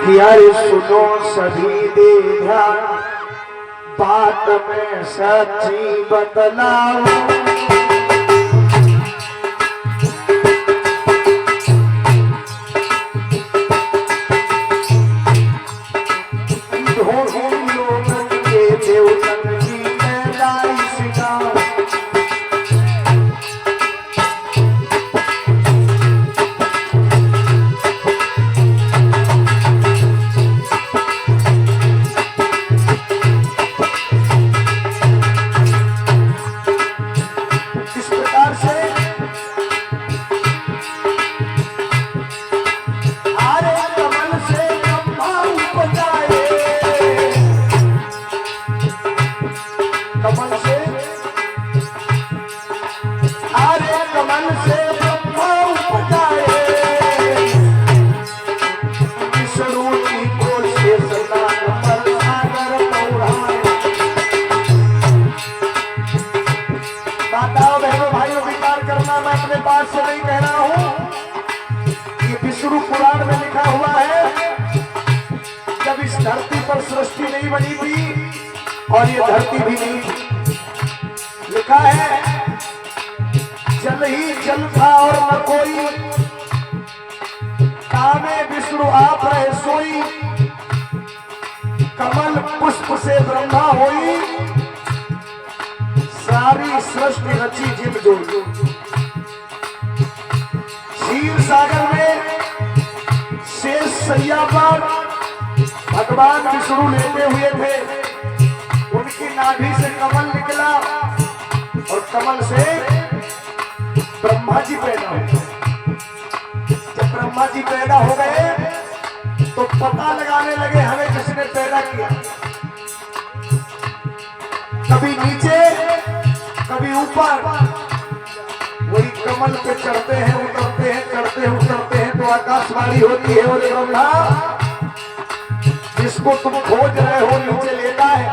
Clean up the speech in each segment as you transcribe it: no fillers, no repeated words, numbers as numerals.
यारे सुनो सभी दे ध्यान, बात में सच्ची बतलाऊं। विष्णु पुराण में लिखा हुआ है, जब इस धरती पर सृष्टि नहीं बनी थी और ये धरती भी नहीं थी, लिखा है जल ही जल था और न कोई, कामे विष्णु आप रहे सोई, कमल पुष्प से ब्रह्मा होई, सारी सृष्टि रची जिम जोई। क्षीर सागर में शेष सैया पर भगवान विष्णु लेटे हुए थे, उनकी नाभि से कमल निकला और कमल से ब्रह्मा जी पैदा हुए। जब ब्रह्मा जी पैदा हो गए तो पता लगाने लगे हमें किसने पैदा किया, कभी नीचे कभी ऊपर, वही कमल पे चढ़ते हैं उतरते हैं, चढ़ते हैं उतरते हैं, तो आकाशवाणी होती है और ब्रह्मा जिसको तुम खोज रहे हो नीचे लेता है।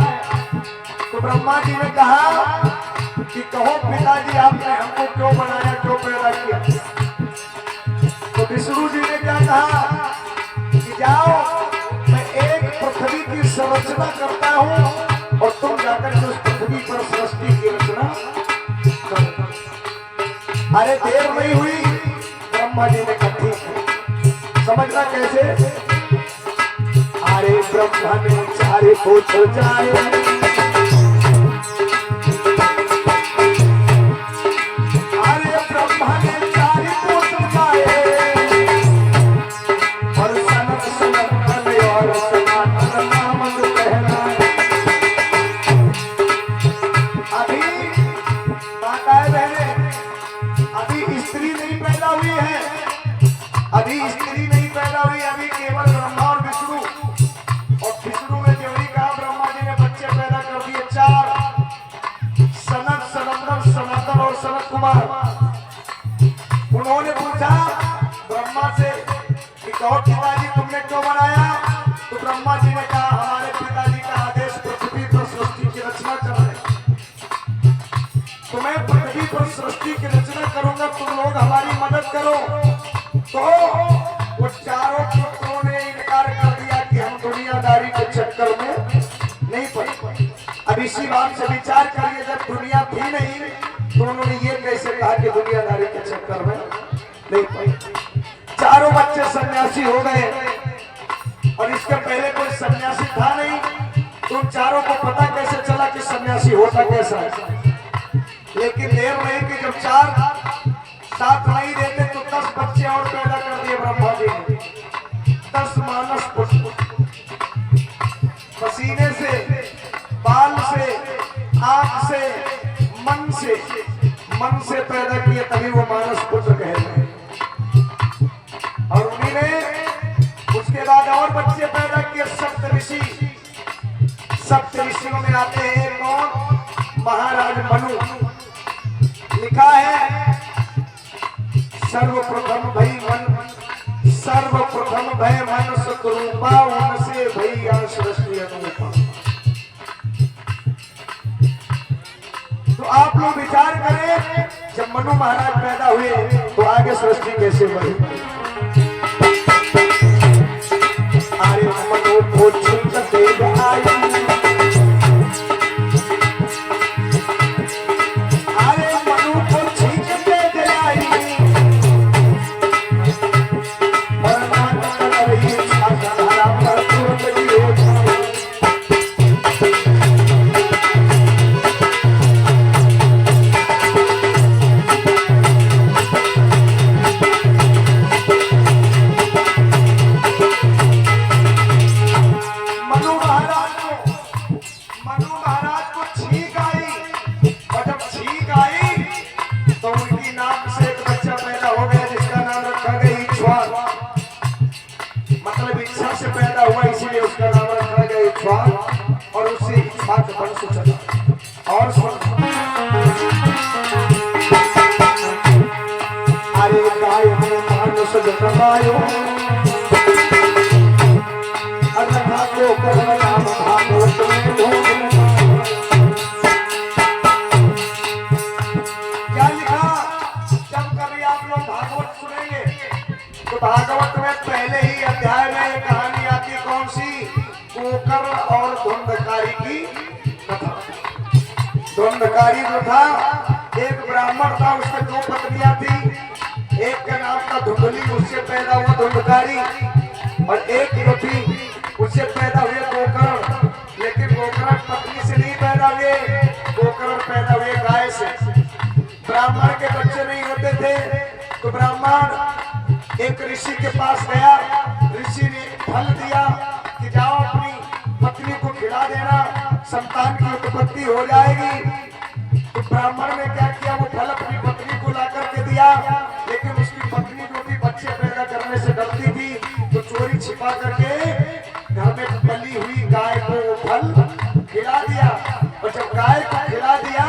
तो ब्रह्मा जी ने कहा कि कहो पिताजी आपने हमको क्यों बनाया, क्यों पैदा किया। तो विष्णु जी ने क्या कहा कि जाओ मैं एक पृथ्वी की संरचना करता हूं और तुम जाकर के उस पृथ्वी पर सृष्टि की रचना करो। अरे देर नहीं हुई, ब्रह्मा जी ने कहा ठीक है। समझना कैसे, अरे ब्रह्मा ने चारे को जाए, अभी स्त्री नहीं पैदा हुई, अभी केवल ब्रह्मा और विष्णु, और विष्णु ने जो ही कहा ब्रह्मा जी ने बच्चे पैदा कर दिए 4, सनत, सनंदन, सनातन और सनत कुमार। उन्होंने पूछा ब्रह्मा से कि कहो पिताजी तुमने क्यों बनाया। तो ब्रह्मा जी ने कहा हमारे पिताजी का आदेश पृथ्वी पर सृष्टि की रचना कर रहे, तो मैं पृथ्वी पर सृष्टि की रचना करूंगा, तुम लोग हमारी मदद करो। तो वो चारों पुत्रों ने इनकार कर दिया कि हम दुनियादारी के चक्कर में नहीं पड़े। अब इसी बात से विचार करिए, जब दुनिया थी नहीं तो उन्होंने ये कैसे कहा कि दुनियादारी के चक्कर में नहीं पड़े। चारों बच्चे सन्यासी हो गए और इसके पहले कोई सन्यासी था नहीं, तो उन चारों को पता कैसे चला कि सन्यासी होता कैसा है। लेकिन देर नहीं कि जब 4 साथ नहीं देते तो 10 बच्चे और पैदा कर दिए ब्रह्मा जी ने। 10 मानस पुष्प, पसीने से, बाल से, आंख से, मन से पैदा किए, तभी वो मानस पुत्र कहते हैं। और उन्हीं ने उसके बाद और बच्चे पैदा किए, सप्तऋषि। सप्तऋषियों में आते हैं कौन, महाराज मनु। लिखा है सर्वप्रथम भई मन, सर्वप्रथम भय मन सतरूपा, उनसे भई सृष्टि अनुरूपा। तो आप लोग विचार करें, जब मनु महाराज पैदा हुए तो आगे सृष्टि कैसे बनी। अरे सोचा और सुन। अरे गाय में मानुष जन्मायो अन्ना को कर्म नाम भागवत में ढूंढ। क्या लिखा? जब कभी आप लोग भागवत सुनेंगे तो भागवत में पहले ही अध्याय में एक कहानी आती, कौन सी? कोकर और धुंधकारी की कथा। धुंधकारी जो था, एक ब्राह्मण था, उसके दो पत्नियां थी। एक का नाम था धुंधली, उससे पैदा हुआ धुंधकारी, और एक जो थी उससे पैदा हुए कोकर। लेकिन कोकर पत्नी से नहीं पैदा हुए, कोकर पैदा हुए गाय से। ब्राह्मण के बच्चे नहीं होते थे तो ब्राह्मण एक ऋषि के पास गया। ऋषि ने फल दिया कि जाओ अपनी पत्नी को खिला देना, संतान की उत्पत्ति हो जाएगी। तो ब्राह्मण ने क्या किया? वो फल अपनी पत्नी को ला करके दिया, लेकिन उसकी पत्नी जो थी बच्चे पैदा करने से डरती थी, तो चोरी छिपा करके घर में पली हुई गाय को वो फल खिला दिया। और जब गाय को खिला दिया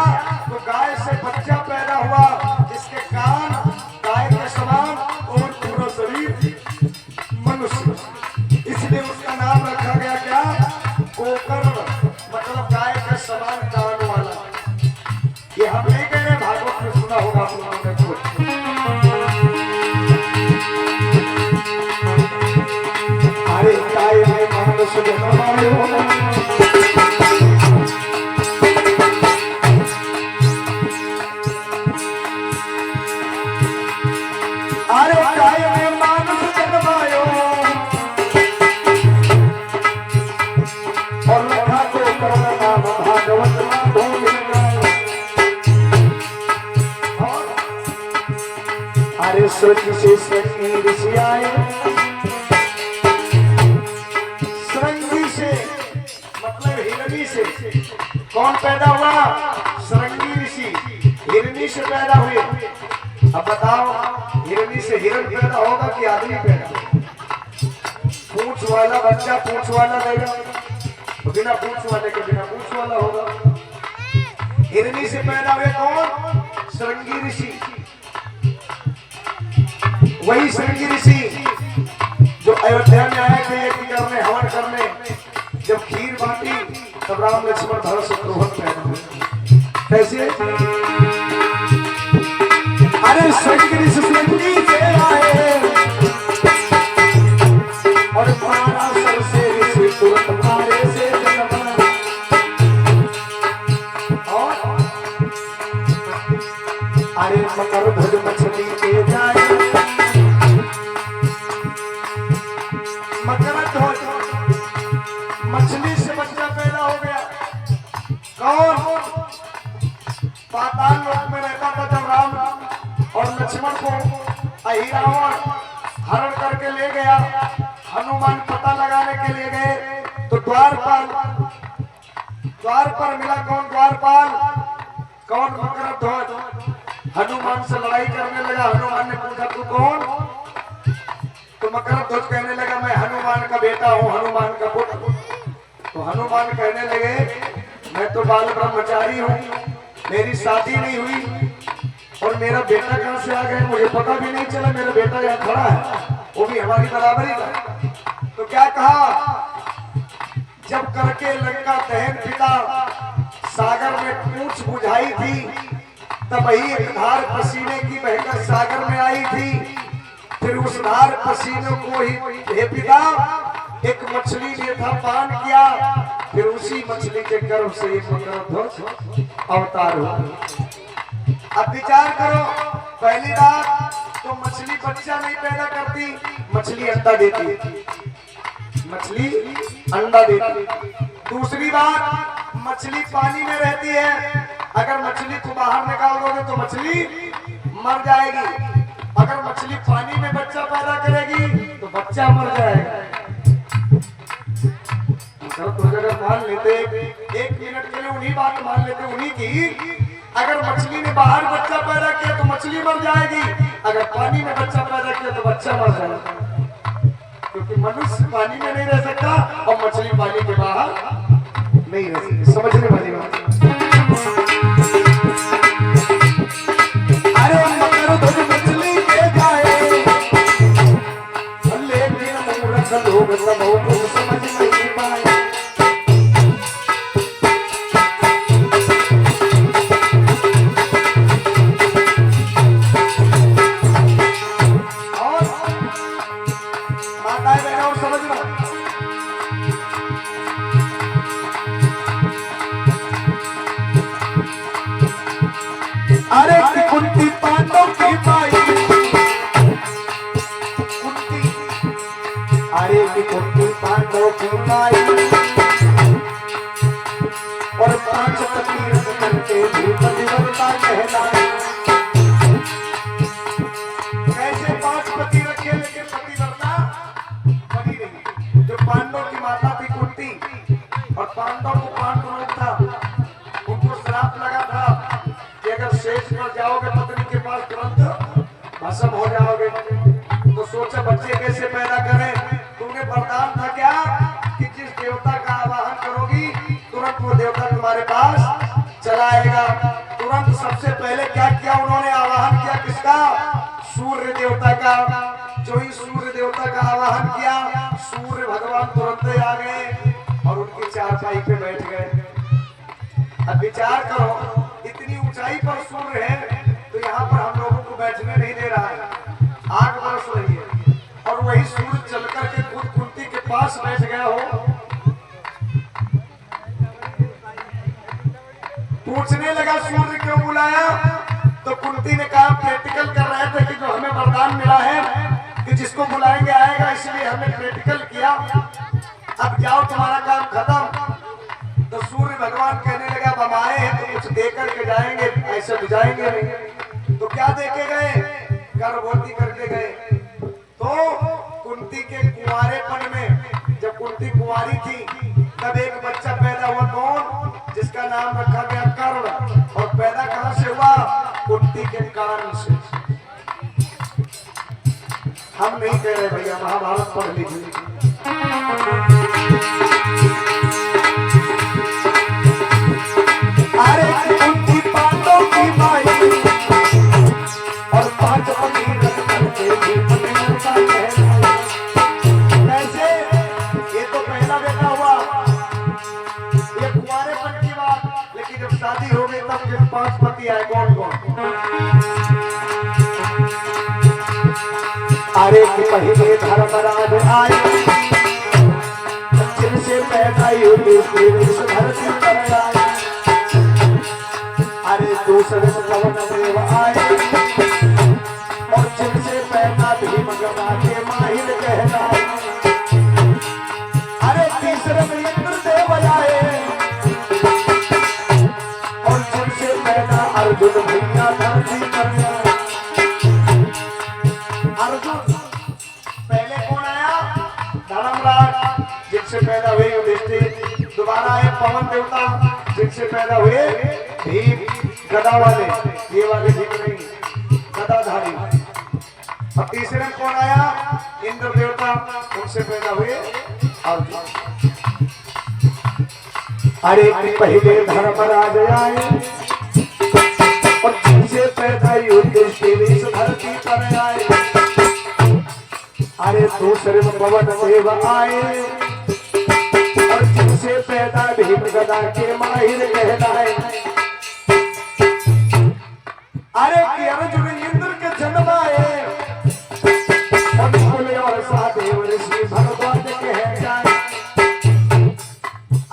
तो गाय से बच्चा पैदा हुआ, जिसके कान गाय के समान और पूरा शरीर मनुष्य। इसलिए उसका नाम रखा गया क्या? कोकर, मतलब गाय के समान कान वाला। ये हम नहीं कह रहे, भागवत में सुना होगा आप लोगों ने। अरे गाय में मानुष जन्मायो स्वर्ग से श्रृंगी ऋषि आए। श्रृंगी से मतलब हिरणी से। कौन पैदा हुआ? श्रृंगी ऋषि हिरणी से पैदा हुए। अब बताओ, हिरणी से हिरण पैदा होगा कि आदमी पैदा? पूंछ वाला बच्चा पूंछ वाला रहेगा, बिना पूंछ वाले के बिना पूंछ वाला होगा। हिरणी से पैदा हुए कौन? श्रृंगी ऋषि। वही श्रृंगी ऋषि जो अयोध्या में आए थे यज्ञ करने, हवन करने। जब खीर बांटी तब राम लक्ष्मण भरत शत्रुघ्न पैदा हुए। कैसे? अरे श्रृंगी ऋषि श्रृंगी से आए और मारा सर से ऋषि तुरंत मारे से जन्मा। और अरे मकर ध्वज मछली के जाए, मछली से बच्चा पैदा हो गया। कौन? पाताल लोक में रहता था जब राम और लक्ष्मण को अहिरावण हरण करके ले गया। हनुमान पता लगाने के लिए गए तो द्वारपाल, द्वार पर मिला कौन? द्वारपाल। कौन? मकरध्वज। हनुमान से लड़ाई करने लगा। हनुमान ने पूछा तू कौन? तो मकरध्वज कहने लगा मैं हनुमान का बेटा हूँ, हनुमान का पुत्र। तो हनुमान कहने लगे मैं तो बाल ब्रह्मचारी हूँ, मेरी शादी नहीं हुई और मेरा बेटा कहाँ से आ गया मुझे पता भी नहीं चला। मेरा बेटा यहाँ खड़ा है, वो भी हमारी बराबरी का। तो क्या कहा? जब करके लंका दहन पिता सागर में पूंछ बुझाई थी, तब ही एक धार पसीने की बहकर सागर में आई थी। फिर उस धार पसीने को ही हे पिता एक मछली ने था पान किया, फिर उसी मछली के गर्भ से एक मकरध्वज अवतार हुआ। अब विचार करो, पहली बात तो मछली बच्चा नहीं पैदा करती, मछली अंडा देती, मछली अंडा देती। दूसरी बात, मछली पानी में रहती है, अगर मछली को बाहर निकाल दोगे तो मछली मर जाएगी। अगर मछली पानी में बच्चा पैदा करेगी तो बच्चा मर जाएगा। तो अगर मान लेते एक मिनट के लिए उन्हीं बात मान लेते उन्हीं की, अगर मछली ने बाहर बच्चा पैदा किया तो मछली मर जाएगी, अगर पानी में बच्चा पैदा किया तो बच्चा मर जाएगा। क्योंकि मनुष्य पानी में नहीं रह सकता और मछली पानी के बाहर नहीं रह सकती। समझने वाली बात। अरे मकर ध्वज मछली के जाए, लेकिन मूर्ख लोग सब कुछ समझ नहीं पाए। अरे कुंती पांडव की माई, कुंती, अरे कुंती पांडव की माई, और 5 पति करके भी पतिव्रता कहलाए। कैसे 5 पति रखे लेकिन पतिव्रता बनी नहीं। जो पांडव की माता थी कुंती, और पांडव को पांडव था, उनको श्राप लगा था कि अगर शेष पर जाओगे पत्नी के पास तुरंत भस्म हो जाओगे। तो सोचा बच्चे कैसे पैदा करें। तुम्हें वरदान था क्या कि जिस देवता का आवाहन करोगी तुरंत वो देवता तुम्हारे पास चला आएगा। तुरंत सबसे पहले क्या किया उन्होंने, आवाहन किया किसका, सूर्य देवता का। जो ही सूर्य देवता का आवाहन किया, सूर्य भगवान तुरंत आ गए और उनकी चारपाई पे बैठ गए। अब विचार करो, इतनी ऊंचाई पर सूर्य है तो यहाँ पर हम लोगों को बैठने नहीं दे रहा है, आग बरस रही है, और वही सूर्य चल करके खुद कुंती के पास बैठ गया हो। पूछने लगा सूर्य क्यों बुलाया, तो कुंती ने कहा प्रैक्टिकल कर रहे थे कि जो हमें वरदान मिला है कि जिसको बुलाएंगे आएगा, इसलिए हमने प्रैक्टिकल किया। अब जाओ तुम्हारा काम खत्म। तो सूर्य भगवान कहने लगा हम आए हैं तो कुछ दे करके जाएंगे, ऐसे तो जाएंगे नहीं। तो क्या दे के गए, गर्भवती करके गए। तो कुंती के कुंवारेपन में, जब कुंती कुंवारी थी तब एक बच्चा पैदा हुआ, कौन, जिसका नाम रखा गया कर्ण। और पैदा कहां से हुआ, कुंती के कान से। हम नहीं कह रहे भैया, महाभारत पढ़ लीजिए। अरे कुंती पांडव की माई, और 5 पति करके भी पतिव्रता कहलाए। कैसे, ये तो पहला बेटा हुआ, ये कुंवारेपन की बात, लेकिन जब शादी हो गई तब फिर 5 पति आए। कौन कौन, अरे कि पहले धर्मराज आए, जिनसे पैदा युधिष्ठिर इस धरती पर आए। अरे दूसरे पवन देव आए, और जिनसे पैदा भीम गदा के माहिर कहलाए। अरे तीसरे में इंद्र देव आए, और जिनसे पैदा अर्जुन भैया धरती पर आए। अर्जुन पहले कौन आया, धर्मराज, जिनसे पैदा हुए युधिष्ठिर। दोबारा आए पवन देवता, जिनसे पैदा हुए भीम गदा वाले, ये वाले भीम नहीं, गदाधारी। और तीसरे में कौन आया, इंद्र देवता, उनसे पैदा हुए अर्जुन। अरे पहले धर्मराज आए, और जिनसे पैदा युधिष्ठिर इस धरती पर आए। अरे दूसरे में पवन देव आए, और जिनसे पैदा भीम गदा के माहिर कहलाए। अरे कि अर्जुन इंद्र के जन्म आए, और भोले और सादेव ऋषि भगवान कह जाए।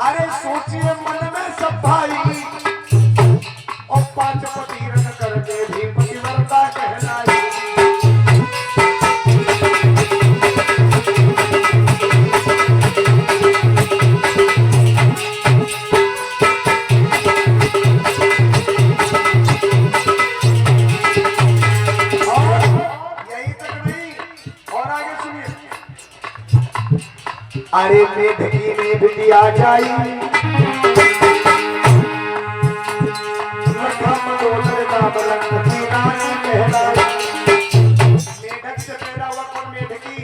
अरे सोचिए मन में सब भाई, और 5 पति रख करके भी पतिव्रता कहलाए। अरे मेढकी ने बिटिया जाई, मेढक से पैदा हुआ कौन, मेढकी।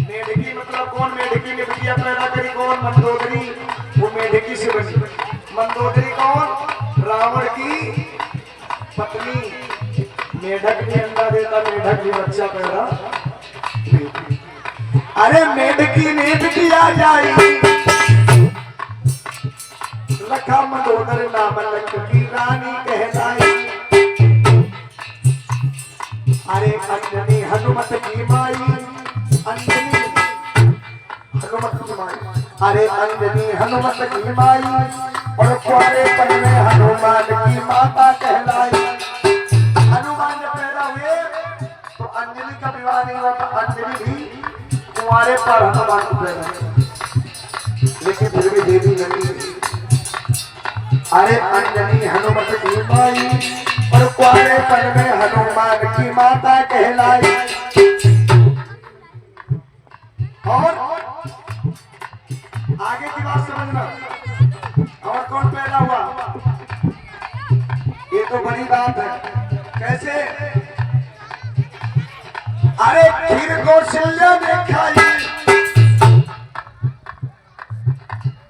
मेढकी मतलब कौन, मेढकी ने बिटिया पैदा करी कौन, मंदोदरी। वो मेढकी से बनी। मंदोदरी कौन? रावण की पत्नी। मेढक भी अंडा देता, मेढक भी बच्चा पैदा। अरे मेढकी ने बिटिया जाई, लखा मंदोदर नाम लख की रानी कहलाई। अरे अंजनी हनुमत की माई, अंजनी हनुमत की माई, अरे अंजनी हनुमत की माई, और कुआरेपन में हनुमान की माता कहलाई। हनुमान जब पैदा हुए तो अंजलि का विवाह नहीं हुआ, तो अंजलि भी कुआरे पर हनुमान को पैदा हुई, लेकिन फिर भी देवी लगी। अरे अंजनी हनुमत की माई, और कुआरेपन में हनुमान की माता कहलाई। और आगे की बात समझना, और कौन पैदा हुआ? ये तो बड़ी बात है। कैसे? अरे खीर कौशल्या ने खाई,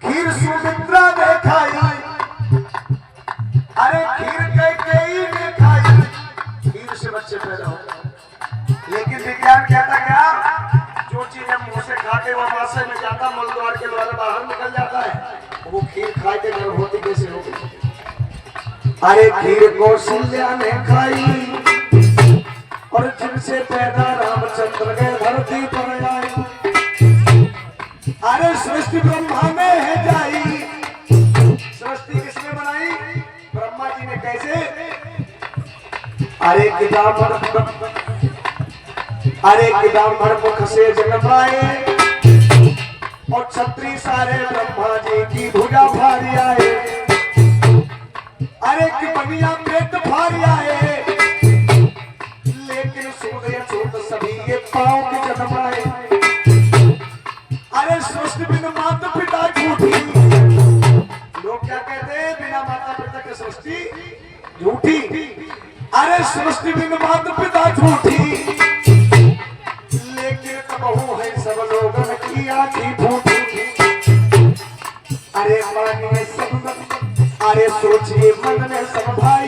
खीर सुमित्रा ने खाई, अरे खीर कैकेयी ने खाई। खीर से बच्चे पैदा हो, लेकिन विज्ञान कहता क्या? जो चीज हम मुंह से खाते वो मासे में जाता, मल द्वार के द्वारा बाहर निकल जाता है। वो खीर खाए के गर्भवती कैसे होगी? अरे खीर कौशल्या ने खाई, और जिनसे पैदा रामचंद्र के धरती पर आए। अरे सृष्टि ब्रह्मा में है जाई, सृष्टि किसने बनाई? ब्रह्मा जी ने। कैसे? अरे किदाम्बर मुख से जन्म आए, और छत्री सारे ब्रह्मा जी की भुजा भारी आए। अरे कि बनिया पेट भारी आए, लेकिन सूर्य छूट सभी ये पांव के जन्म आए। अरे सृष्टि बिन माता पिता झूठी, लोग क्या कहते हैं? बिना माता पिता की सृष्टि झूठी। अरे सृष्टि बिन माता पिता झूठी, लेकिन कबहू है सब लोगों की आँखी फूटी। अरे मानिए सब, अरे सोचिए मन में सब भाई,